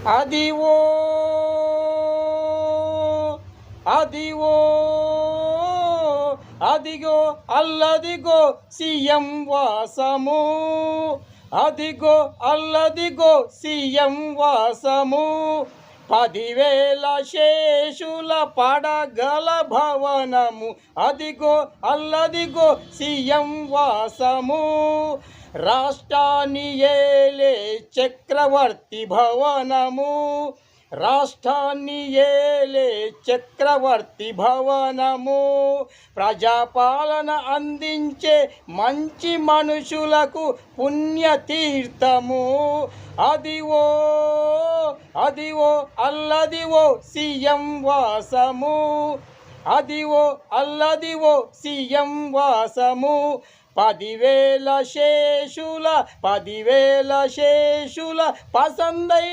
అదివో అదివో అదిగో అల్లదిగో సీఎం వాసము, అదిగో అల్లదిగో సీఎం వాసము, 10,000 శేషుల పడగల భవనము, అదిగో అల్లదిగో సీఎం వాసము, రాష్ట్రాన్ని ఏలే చక్రవర్తి భవనము, రాష్ట్రాన్ని ఏలే చక్రవర్తి భవనము, ప్రజాపాలన అందించే మంచి మనుషులకు పుణ్యతీర్థము, అదివో అదివో అల్లదివో సీఎం వాసము, అదివో అల్లదివో సీఎం వాసము, 10,000 శేషుల పసందై